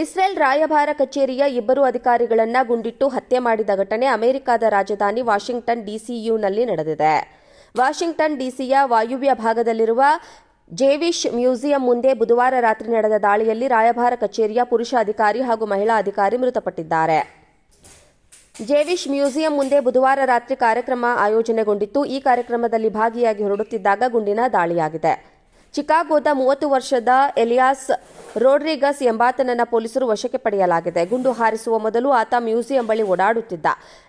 Israel ರಾಯಭಾರ ಕಚೇರಿಯ ಇಬ್ಬರು ಅಧಿಕಾರಿಗಳನ್ನು ಗುಂಡಿಟ್ಟು ಹತ್ಯೆ ಮಾಡಿದ ಘಟನೆ ಅಮೆರಿಕದ ರಾಜಧಾನಿ ವಾಷಿಂಗ್ಟನ್ ಡಿಸಿಯುನಲ್ಲಿ ನಡೆದಿದೆ. ವಾಷಿಂಗ್ಟನ್ ಡಿಸಿಯ ವಾಯುವ್ಯ ಭಾಗದಲ್ಲಿರುವ ಜೇವಿಶ್ ಮ್ಯೂಸಿಯಂ ಮುಂದೆ ಬುಧವಾರ ರಾತ್ರಿ ನಡೆದ ದಾಳಿಯಲ್ಲಿ ರಾಯಭಾರ ಕಚೇರಿಯ ಪುರುಷ ಅಧಿಕಾರಿ ಹಾಗೂ ಮಹಿಳಾ ಅಧಿಕಾರಿ ಮೃತಪಟ್ಟಿದ್ದಾರೆ. ಜೇವಿಶ್ ಮ್ಯೂಸಿಯಂ ಮುಂದೆ ಬುಧವಾರ ರಾತ್ರಿ ಕಾರ್ಯಕ್ರಮ ಆಯೋಜನೆಗೊಂಡಿತ್ತು. ಈ ಕಾರ್ಯಕ್ರಮದಲ್ಲಿ ಭಾಗಿಯಾಗಿ ಹೊರಡುತ್ತಿದ್ದಾಗ ಗುಂಡಿನ ದಾಳಿಯಾಗಿದೆ. ಚಿಕಾಗೋದ 30 ವರ್ಷದ ಎಲಿಯಾಸ್ ರೋಡ್ರಿಗಸ್ ಎಂಬಾತನನ್ನು ಪೊಲೀಸರು ವಶಕ್ಕೆ ಪಡೆಯಲಾಗಿದೆ. ಗುಂಡು ಹಾರಿಸುವ ಮೊದಲು ಆತ ಮ್ಯೂಸಿಯಂ ಬಳಿ ಓಡಾಡುತ್ತಿದ್ದ.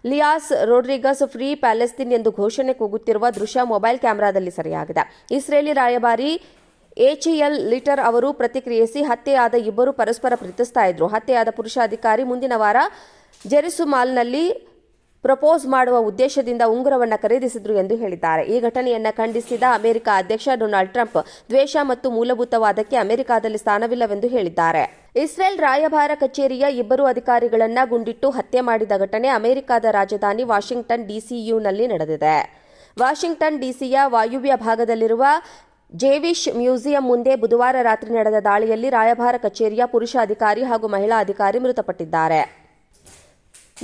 ಲಿಯಾಸ್ ರೋಡ್ರಿಗಸ್ ಫ್ರೀ ಪ್ಯಾಲೆಸ್ತೀನ್ ಎಂದು ಘೋಷಣೆ ಕೂಗುತ್ತಿರುವ ದೃಶ್ಯ ಮೊಬೈಲ್ ಕ್ಯಾಮೆರಾದಲ್ಲಿ ಸೆರೆಯಾಗಿದೆ. ಇಸ್ರೇಲಿ ರಾಯಭಾರಿ ಎಚಿಎಲ್ ಲಿಟರ್ ಅವರು ಪ್ರತಿಕ್ರಿಯಿಸಿ, ಹತ್ಯೆಯಾದ ಇಬ್ಬರು ಪರಸ್ಪರ ಪ್ರೀತಿಸ್ತಾ ಇದ್ರು. ಹತ್ಯೆಯಾದ ಪುರುಷ ಅಧಿಕಾರಿ ಮುಂದಿನ ವಾರ ಜೆರುಸಲೆಂನಲ್ಲಿ ಪ್ರಪೋಸ್ ಮಾಡುವ ಉದ್ದೇಶದಿಂದ ಉಂಗುರವನ್ನು ಖರೀದಿಸಿದ್ರು ಎಂದು ಹೇಳಿದ್ದಾರೆ. ಈ ಘಟನೆಯನ್ನು ಖಂಡಿಸಿದ ಅಮೆರಿಕ ಅಧ್ಯಕ್ಷ ಡೊನಾಲ್ಡ್ ಟ್ರಂಪ್ ದ್ವೇಷ ಮತ್ತು ಮೂಲಭೂತವಾದಕ್ಕೆ ಅಮೆರಿಕದಲ್ಲಿ ಸ್ಥಾನವಿಲ್ಲವೆಂದು ಹೇಳಿದ್ದಾರೆ. ಇಸ್ರೇಲ್ ರಾಯಭಾರ ಕಚೇರಿಯ ಇಬ್ಬರು ಅಧಿಕಾರಿಗಳನ್ನು ಗುಂಡಿಟ್ಟು ಹತ್ಯೆ ಮಾಡಿದ ಘಟನೆ ಅಮೆರಿಕದ ರಾಜಧಾನಿ ವಾಷಿಂಗ್ಟನ್ ಡಿಸಿಯುನಲ್ಲಿ ನಡೆದಿದೆ. ವಾಷಿಂಗ್ಟನ್ ಡಿಸಿಯ ವಾಯುವ್ಯ ಭಾಗದಲ್ಲಿರುವ ಜೇವಿಶ್ ಮ್ಯೂಸಿಯಂ ಮುಂದೆ ಬುಧವಾರ ರಾತ್ರಿ ನಡೆದ ದಾಳಿಯಲ್ಲಿ ರಾಯಭಾರ ಕಚೇರಿಯ ಪುರುಷ ಅಧಿಕಾರಿ ಹಾಗೂ ಮಹಿಳಾ ಅಧಿಕಾರಿ ಮೃತಪಟ್ಟಿದ್ದಾರೆ.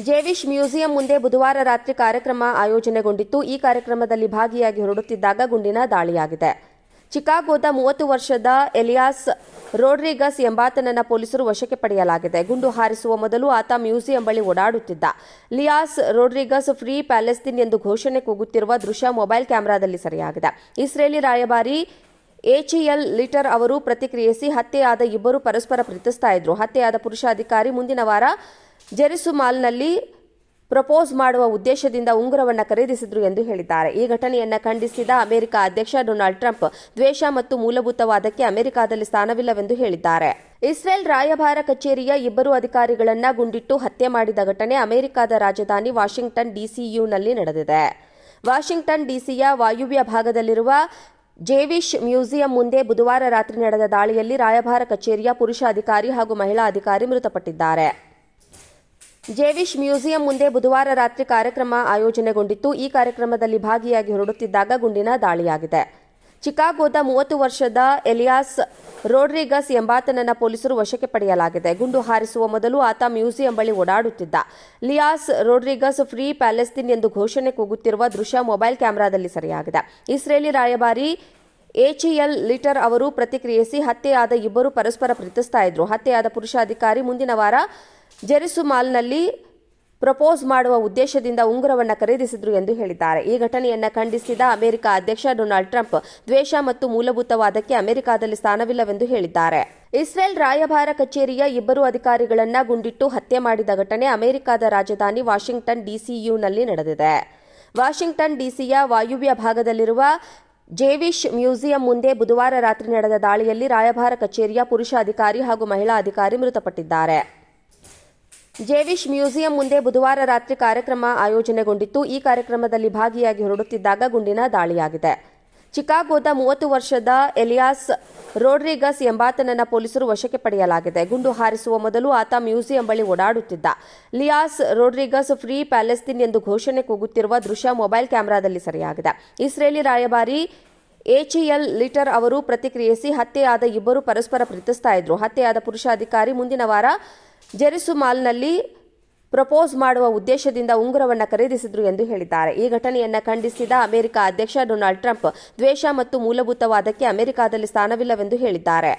ಜೇವಿಶ್ ಮ್ಯೂಸಿಯಂ ಮುಂದೆ ಬುಧವಾರ ರಾತ್ರಿ ಕಾರ್ಯಕ್ರಮ ಆಯೋಜನೆಗೊಂಡಿತ್ತು. ಈ ಕಾರ್ಯಕ್ರಮದಲ್ಲಿ ಭಾಗಿಯಾಗಿ ಹೊರಡುತ್ತಿದ್ದಾಗ ಗುಂಡಿನ ದಾಳಿಯಾಗಿದೆ. ಚಿಕಾಗೋದ 30 ವರ್ಷದ ಎಲಿಯಾಸ್ ರೋಡ್ರಿಗಸ್ ಎಂಬಾತನನ್ನು ಪೊಲೀಸರು ವಶಕ್ಕೆ ಪಡೆಯಲಾಗಿದೆ. ಗುಂಡು ಹಾರಿಸುವ ಮೊದಲು ಆತ ಮ್ಯೂಸಿಯಂ ಬಳಿ ಓಡಾಡುತ್ತಿದ್ದ. ಲಿಯಾಸ್ ರೋಡ್ರಿಗಸ್ ಫ್ರೀ ಪ್ಯಾಲೆಸ್ತೀನ್ ಎಂದು ಘೋಷಣೆ ಕೂಗುತ್ತಿರುವ ದೃಶ್ಯ ಮೊಬೈಲ್ ಕ್ಯಾಮೆರಾದಲ್ಲಿ ಸೆರೆಯಾಗಿದೆ. ಇಸ್ರೇಲಿ ರಾಯಭಾರಿ ಎಚಿಎಲ್ ಲಿಟರ್ ಅವರು ಪ್ರತಿಕ್ರಿಯಿಸಿ, ಹತ್ಯೆಯಾದ ಇಬ್ಬರು ಪರಸ್ಪರ ಪ್ರೀತಿಸ್ತಾ ಇದ್ರು. ಹತ್ಯೆಯಾದ ಪುರುಷ ಅಧಿಕಾರಿ ಮುಂದಿನ ವಾರ ಜೆರುಸಲೆಂನಲ್ಲಿ ಪ್ರಪೋಸ್ ಮಾಡುವ ಉದ್ದೇಶದಿಂದ ಉಂಗುರವನ್ನು ಖರೀದಿಸಿದ್ರು ಎಂದು ಹೇಳಿದ್ದಾರೆ. ಈ ಘಟನೆಯನ್ನು ಖಂಡಿಸಿದ ಅಮೆರಿಕ ಅಧ್ಯಕ್ಷ ಡೊನಾಲ್ಡ್ ಟ್ರಂಪ್ ದ್ವೇಷ ಮತ್ತು ಮೂಲಭೂತವಾದಕ್ಕೆ ಅಮೆರಿಕದಲ್ಲಿ ಸ್ಥಾನವಿಲ್ಲವೆಂದು ಹೇಳಿದ್ದಾರೆ. ಇಸ್ರೇಲ್ ರಾಯಭಾರ ಕಚೇರಿಯ ಇಬ್ಬರು ಅಧಿಕಾರಿಗಳನ್ನು ಗುಂಡಿಟ್ಟು ಹತ್ಯೆ ಮಾಡಿದ ಘಟನೆ ಅಮೆರಿಕದ ರಾಜಧಾನಿ ವಾಷಿಂಗ್ಟನ್ ಡಿಸಿಯುನಲ್ಲಿ ನಡೆದಿದೆ. ವಾಷಿಂಗ್ಟನ್ ಡಿಸಿಯ ವಾಯುವ್ಯ ಭಾಗದಲ್ಲಿರುವ ಜೇವಿಶ್ ಮ್ಯೂಸಿಯಂ ಮುಂದೆ ಬುಧವಾರ ರಾತ್ರಿ ನಡೆದ ದಾಳಿಯಲ್ಲಿ ರಾಯಭಾರ ಕಚೇರಿಯ ಪುರುಷ ಅಧಿಕಾರಿ ಹಾಗೂ ಮಹಿಳಾ ಅಧಿಕಾರಿ ಮೃತಪಟ್ಟಿದ್ದಾರೆ. ಜೇವಿಶ್ ಮ್ಯೂಸಿಯಂ ಮುಂದೆ ಬುಧವಾರ ರಾತ್ರಿ ಕಾರ್ಯಕ್ರಮ ಆಯೋಜನೆಗೊಂಡಿತ್ತು. ಈ ಕಾರ್ಯಕ್ರಮದಲ್ಲಿ ಭಾಗಿಯಾಗಿ ಹೊರಡುತ್ತಿದ್ದಾಗ ಗುಂಡಿನ ದಾಳಿಯಾಗಿದೆ. ಚಿಕಾಗೋದ 30 ವರ್ಷದ ಎಲಿಯಾಸ್ ರೋಡ್ರಿಗಸ್ ಎಂಬಾತನನ್ನು ಪೊಲೀಸರು ವಶಕ್ಕೆ ಪಡೆಯಲಾಗಿದೆ. ಗುಂಡು ಹಾರಿಸುವ ಮೊದಲು ಆತ ಮ್ಯೂಸಿಯಂ ಬಳಿ ಓಡಾಡುತ್ತಿದ್ದ. ಲಿಯಾಸ್ ರೋಡ್ರಿಗಸ್ ಫ್ರೀ ಪ್ಯಾಲೆಸ್ತೀನ್ ಎಂದು ಘೋಷಣೆ ಕೂಗುತ್ತಿರುವ ದೃಶ್ಯ ಮೊಬೈಲ್ ಕ್ಯಾಮೆರಾದಲ್ಲಿ ಸೆರೆಯಾಗಿದೆ. ಇಸ್ರೇಲಿ ರಾಯಭಾರಿ ಎಚಿಎಲ್ ಲಿಟರ್ ಅವರು ಪ್ರತಿಕ್ರಿಯಿಸಿ, ಹತ್ಯೆಯಾದ ಇಬ್ಬರು ಪರಸ್ಪರ ಪ್ರೀತಿಸ್ತಾ ಇದ್ರು. ಹತ್ಯೆಯಾದ ಪುರುಷ ಅಧಿಕಾರಿ ಮುಂದಿನ ವಾರ ಜೆರುಸಲೆಂನಲ್ಲಿ ಪ್ರಪೋಸ್ ಮಾಡುವ ಉದ್ದೇಶದಿಂದ ಉಂಗುರವನ್ನು ಖರೀದಿಸಿದ್ರು ಎಂದು ಹೇಳಿದ್ದಾರೆ. ಈ ಘಟನೆಯನ್ನು ಖಂಡಿಸಿದ ಅಮೆರಿಕ ಅಧ್ಯಕ್ಷ ಡೊನಾಲ್ಡ್ ಟ್ರಂಪ್ ದ್ವೇಷ ಮತ್ತು ಮೂಲಭೂತವಾದಕ್ಕೆ ಅಮೆರಿಕದಲ್ಲಿ ಸ್ಥಾನವಿಲ್ಲವೆಂದು ಹೇಳಿದ್ದಾರೆ. ಇಸ್ರೇಲ್ ರಾಯಭಾರ ಕಚೇರಿಯ ಇಬ್ಬರು ಅಧಿಕಾರಿಗಳನ್ನು ಗುಂಡಿಟ್ಟು ಹತ್ಯೆ ಮಾಡಿದ ಘಟನೆ ಅಮೆರಿಕದ ರಾಜಧಾನಿ ವಾಷಿಂಗ್ಟನ್ ಡಿಸಿಯುನಲ್ಲಿ ನಡೆದಿದೆ. ವಾಷಿಂಗ್ಟನ್ ಡಿಸಿಯ ವಾಯುವ್ಯ ಭಾಗದಲ್ಲಿರುವ ಜೇವಿಶ್ ಮ್ಯೂಸಿಯಂ ಮುಂದೆ ಬುಧವಾರ ರಾತ್ರಿ ನಡೆದ ದಾಳಿಯಲ್ಲಿ ರಾಯಭಾರ ಕಚೇರಿಯ ಪುರುಷ ಅಧಿಕಾರಿ ಹಾಗೂ ಮಹಿಳಾ ಅಧಿಕಾರಿ ಮೃತಪಟ್ಟಿದ್ದಾರೆ. ಜೇವಿಶ್ ಮ್ಯೂಸಿಯಂ ಮುಂದೆ ಬುಧವಾರ ರಾತ್ರಿ ಕಾರ್ಯಕ್ರಮ ಆಯೋಜನೆಗೊಂಡಿತ್ತು. ಈ ಕಾರ್ಯಕ್ರಮದಲ್ಲಿ ಭಾಗಿಯಾಗಿ ಹೊರಡುತ್ತಿದ್ದಾಗ ಗುಂಡಿನ ದಾಳಿಯಾಗಿದೆ. ಚಿಕಾಗೋದ 30 ವರ್ಷದ ಎಲಿಯಾಸ್ ರೋಡ್ರಿಗಸ್ ಎಂಬಾತನನ್ನು ಪೊಲೀಸರು ವಶಕ್ಕೆ ಪಡೆಯಲಾಗಿದೆ. ಗುಂಡು ಹಾರಿಸುವ ಮೊದಲು ಆತ ಮ್ಯೂಸಿಯಂ ಬಳಿ ಓಡಾಡುತ್ತಿದ್ದ. ಲಿಯಾಸ್ ರೋಡ್ರಿಗಸ್ ಫ್ರೀ ಪ್ಯಾಲೆಸ್ತೀನ್ ಎಂದು ಘೋಷಣೆ ಕೂಗುತ್ತಿರುವ ದೃಶ್ಯ ಮೊಬೈಲ್ ಕ್ಯಾಮೆರಾದಲ್ಲಿ ಸೆರೆಯಾಗಿದೆ. ಇಸ್ರೇಲಿ ರಾಯಭಾರಿ ಎಚಿಎಲ್ ಲಿಟರ್ ಅವರು ಪ್ರತಿಕ್ರಿಯಿಸಿ, ಹತ್ಯೆಯಾದ ಇಬ್ಬರು ಪರಸ್ಪರ ಪ್ರೀತಿಸ್ತಾ ಇದ್ರು. ಹತ್ಯೆಯಾದ ಪುರುಷ ಅಧಿಕಾರಿ ಮುಂದಿನ ವಾರ ಜೆರುಸಲೆಂನಲ್ಲಿ ಪ್ರಪೋಸ್ ಮಾಡುವ ಉದ್ದೇಶದಿಂದ ಉಂಗುರವನ್ನು ಖರೀದಿಸಿದ್ರು ಎಂದು ಹೇಳಿದ್ದಾರೆ. ಈ ಘಟನೆಯನ್ನು ಖಂಡಿಸಿದ ಅಮೆರಿಕ ಅಧ್ಯಕ್ಷ ಡೊನಾಲ್ಡ್ ಟ್ರಂಪ್ ದ್ವೇಷ ಮತ್ತು ಮೂಲಭೂತವಾದಕ್ಕೆ ಅಮೆರಿಕದಲ್ಲಿ ಸ್ಥಾನವಿಲ್ಲವೆಂದು ಹೇಳಿದ್ದಾರೆ.